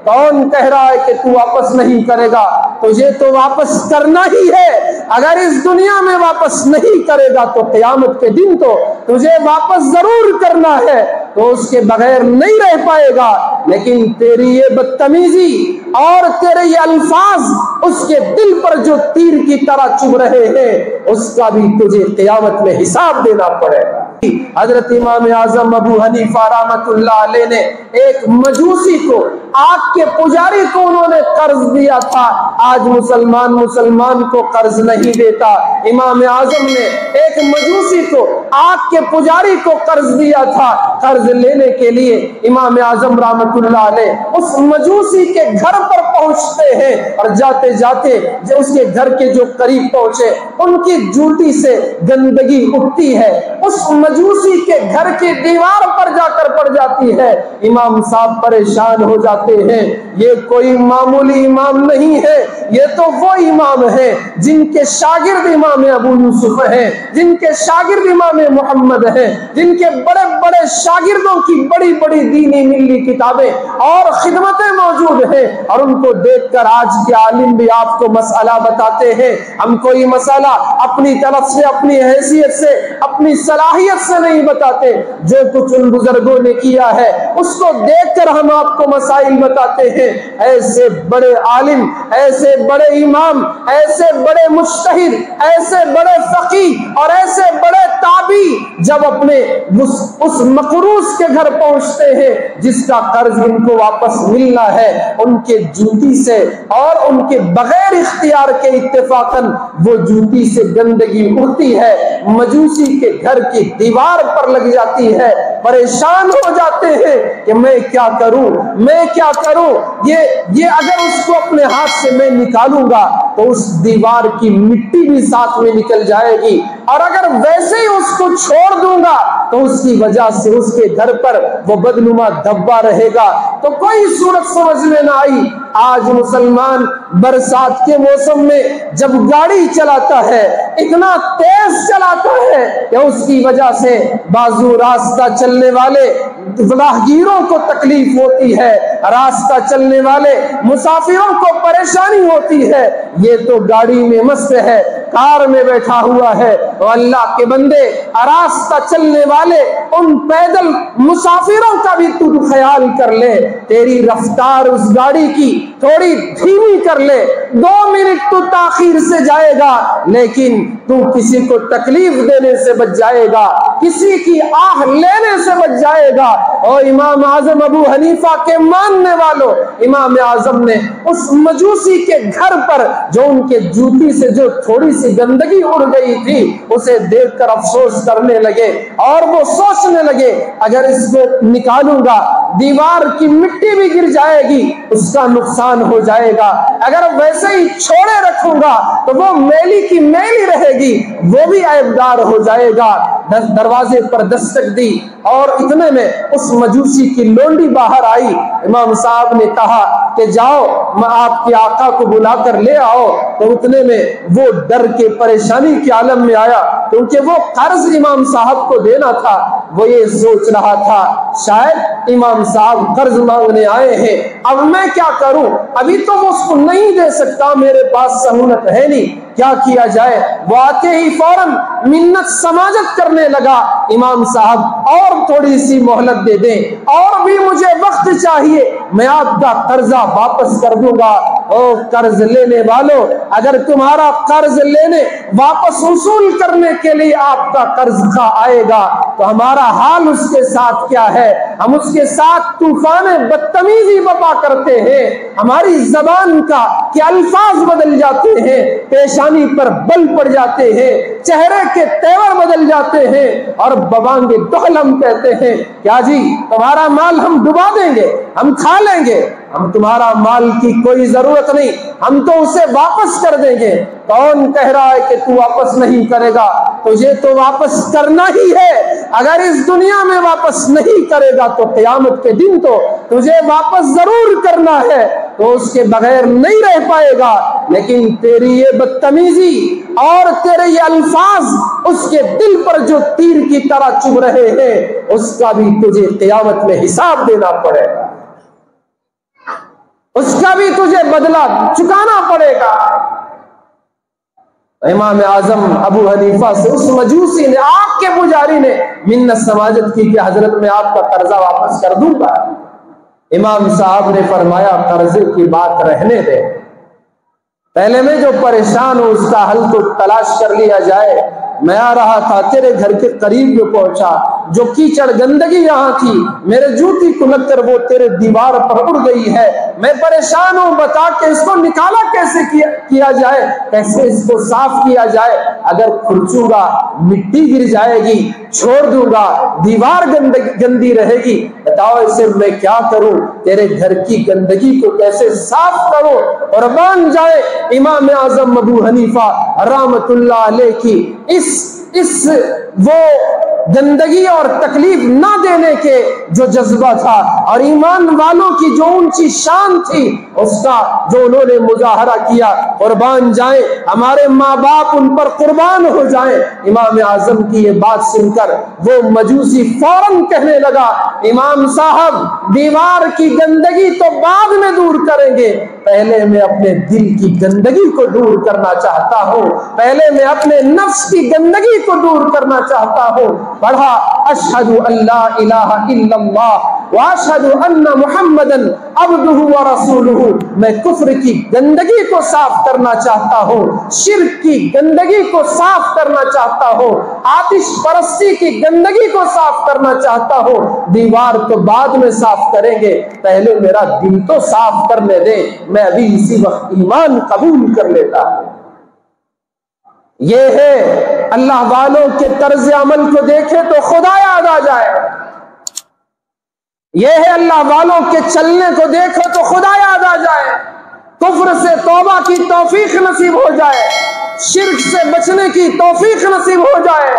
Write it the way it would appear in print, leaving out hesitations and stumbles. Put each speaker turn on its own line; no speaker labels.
کون کہہ رہا ہے کہ تو واپس نہیں کرے گا؟ تجھے تو واپس کرنا ہی ہے۔ اگر اس دنیا میں واپس نہیں کرے گا تو قیامت کے دن تو تجھے واپس ضرور کرنا ہے، تو اس کے بغیر نہیں رہ پائے گا۔ لیکن تیری یہ بدتمیزی اور تیرے یہ الفاظ اس کے دل پر جو تیر کی طرح چبھ رہے ہیں، اس کا بھی تجھے قیامت میں حساب دینا پڑے گا۔ حضرت امام اعظم ابو حنیفہ رحمۃ اللہ علیہ نے ایک مجوسی کو، آگ کے پجاری کو انہوں نے قرض دیا تھا۔ آج مسلمان کو قرض نہیں دیتا۔ امام اعظم نے ایک مجوسی کو، آگ کے پجاری کو قرض دیا تھا۔ قرض لینے کے لیے امام اعظم رحمۃ اللہ علیہ اس مجوسی کے گھر پر پہنچتے ہیں، اور جاتے جاتے جو اس کے گھر کے جو قریب پہنچے ان کی جوتی سے گندگی اٹھتی ہے، اس مجوسی کے گھر کی دیوار پر جا کر پڑ جاتی ہے۔ امام صاحب پریشان ہو جاتے ہیں، یہ کوئی معمولی امام نہیں ہے، یہ تو وہ امام ہے جن کے شاگرد امام ابو یوسف ہیں، جن کے شاگرد امام محمد ہیں، جن کے بڑے بڑے شاگردوں کی بڑی بڑی دینی ملی کتابیں اور خدمتیں موجود ہیں، اور ان کو دیکھ کر آج کے عالم بھی آپ کو مسئلہ بتاتے ہیں۔ ہم کوئی مسئلہ اپنی طرف سے، اپنی حیثیت سے، اپنی صلاحیت سے نہیں بتاتے، جو کچھ ان بزرگوں نے کیا ہے اس کو دیکھ کر ہم آپ کو مسائل بتاتے ہیں۔ ایسے بڑے عالم، ایسے بڑے امام، ایسے بڑے مجتہد، ایسے بڑے فقیہ اور ایسے بڑے تابعی جب اپنے اس مقروض کے گھر پہنچتے ہیں جس کا قرض ان کو واپس ملنا ہے، ان کے جوتی سے اور ان کے بغیر اختیار کے اتفاقاً وہ جوتی سے گندگی اڑتی ہے، مجوسی کے گھر کی دیوار پر لگ جاتی ہے، پریشان ہو جاتے ہیں کہ میں کیا کروں، میں کیا کروں، یہ اگر اس کو اپنے ہاتھ سے میں نکالوں گا تو اس دیوار کی مٹی بھی ساتھ میں نکل جائے گی، اور اگر ویسے ہی اس کو چھوڑ دوں گا تو اس کی وجہ سے اس کے گھر پر وہ بدنما دھبا رہے گا۔ تو کوئی صورت سمجھ میں نہ آئی۔ آج مسلمان برسات کے موسم میں جب گاڑی چلاتا ہے اتنا تیز چلاتا ہے کہ اس کی وجہ سے بازو راستہ چلنے والے راہگیروں کو تکلیف ہوتی ہے، راستہ چلنے والے مسافروں کو پریشانی ہوتی ہے۔ یہ تو گاڑی میں مست ہے، کار میں بیٹھا ہوا ہے، اور اللہ کے بندے راستہ چلنے والے ان پیدل مسافروں کا بھی تو خیال کر لے۔ تیری رفتار اس گاڑی کی تھوڑی دھیمی کر لے، 2 منٹ تو تاخیر سے جائے گا، لیکن تو کسی کو تکلیف دینے سے بچ جائے گا، کسی کی آہ لینے سے بچ جائے گا۔ اور امام اعظم ابو حنیفہ کے ماننے والوں، امام اعظم نے اس مجوسی کے گھر پر جو ان کے جوتی سے جو تھوڑی سی گندگی اڑ گئی تھی اسے دیکھ کر افسوس کرنے لگے، اور وہ سوچنے لگے اگر اس کو نکالوں گا دیوار کی مٹی بھی گر جائے گی، اس کا نقصان ہو جائے گا، اگر ویسے ہی چھوڑے رکھوں گا تو وہ میلی کی میلی رہے گی، وہ بھی عیبدار ہو جائے گا۔ دروازے پر دستک دی اور اتنے میں اس مجوسی کی لونڈی باہر آئی۔ امام صاحب نے کہا کہ جاؤ میں آپ کے آقا کو بلا کر لے آؤ، تو اتنے میں وہ ڈر کے پریشانی کے عالم میں آیا، کیونکہ وہ قرض امام صاحب کو دینا تھا۔ وہ یہ سوچ رہا تھا شاید امام صاحب قرض مانگنے آئے ہیں، اب میں کیا کروں، ابھی تو وہ اس کو نہیں دے سکتا، میرے پاس سہولت ہے نہیں، کیا کیا جائے۔ وہ آتے ہی فوراً منت سماجت کرنے لگا، امام صاحب اور تھوڑی سی مہلت دے دیں، اور بھی مجھے وقت چاہیے، میں آپ کا قرضہ واپس کر دوں گا۔ او قرض لینے والوں، اگر تمہارا قرض لینے واپس وصول کرنے کے لیے آپ کا قرض خواہ آئے گا تو ہمارا حال اس کے ساتھ کیا ہے، ہم اس کے ساتھ طوفان بدتمیزی بپا کرتے ہیں، ہماری زبان کا کہ الفاظ بدل جاتے ہیں، پیشانی پر بل پڑ جاتے ہیں، چہرے کے تیور بدل جاتے ہیں، اور ببانگے دخل ہم کہتے ہیں کیا جی تمہارا مال ہم ڈبا دیں گے، ہم کھا لیں گے، ہم تمہارا مال کی کوئی ضرورت نہیں، ہم تو اسے واپس کر دیں گے۔ کون کہہ رہا ہے کہ تو واپس نہیں کرے گا؟ تجھے تو واپس کرنا ہی ہے، اگر اس دنیا میں واپس نہیں کرے گا تو قیامت کے دن تو تجھے واپس ضرور کرنا ہے، تو اس کے بغیر نہیں رہ پائے گا۔ لیکن تیری یہ بدتمیزی اور تیرے یہ الفاظ اس کے دل پر جو تیر کی طرح چبھ رہے ہیں، اس کا بھی تجھے قیامت میں حساب دینا پڑے گا۔ اس کا بھی تجھے بدلہ چکانا پڑے گا۔ امام اعظم ابو حنیفہ سے اس مجوسی نے، آگ کے پجاری نے منت سماجت کی کہ حضرت میں آپ کا قرضہ واپس کر دوں گا۔ امام صاحب نے فرمایا قرضے کی بات رہنے دے، پہلے میں جو پریشان ہوں اس کا حل تو تلاش کر لیا جائے۔ میں آ رہا تھا، تیرے گھر کے قریب جو پہنچا، جو کیچڑ گندگی یہاں تھی میرے جوتی کو لگ کر وہ تیرے دیوار پر اڑ گئی ہے، میں پریشان ہوں، بتا کہ اس کو نکالا کیسے کیا جائے، کیسے اس کو صاف کیا جائے؟ اگر کھرچوں گا مٹی گر جائے گی، چھوڑ دوں گا دیوار گندی رہے گی، بتاؤ اسے میں کیا کروں؟ تیرے گھر کی گندگی کو کیسے صاف کروں؟ اور مان جائے امام اعظم ابو حنیفہ رحمت اللہ علیہ کی اس وہ گندگی اور تکلیف نہ دینے کے جو جذبہ تھا اور ایمان والوں کی جو اونچی شان تھی اس کا جو انہوں نے مظاہرہ کیا، قربان جائیں ہمارے ماں باپ ان پر قربان ہو جائیں۔ امام اعظم کی یہ بات سن کر وہ مجوسی فوراً کہنے لگا امام صاحب دیوار کی گندگی تو بعد میں دور کریں گے، پہلے میں اپنے دل کی گندگی کو دور کرنا چاہتا ہوں، پہلے میں اپنے نفس کی گندگی کو دور کرنا چاہتا ہوں۔ پڑھا اشہد ان لا الہ الا اللہ واشہد ان محمدًا عبدہ ورسولہ، میں کفر کی گندگی کو صاف کرنا چاہتا ہوں، شرک کی گندگی کو صاف کرنا چاہتا ہوں، آتش پرستی کی گندگی کو صاف کرنا چاہتا ہوں۔ دیوار تو بعد میں صاف کریں گے، پہلے میرا دل تو صاف کرنے دے، میں ابھی اسی وقت ایمان قبول کر لیتا ہوں۔ یہ ہے اللہ والوں کے طرز عمل کو دیکھے تو خدا یاد آ جائے، یہ ہے اللہ والوں کے چلنے کو دیکھو تو خدا یاد آ جائے، کفر سے توبہ کی توفیق نصیب ہو جائے، شرک سے بچنے کی توفیق نصیب ہو جائے۔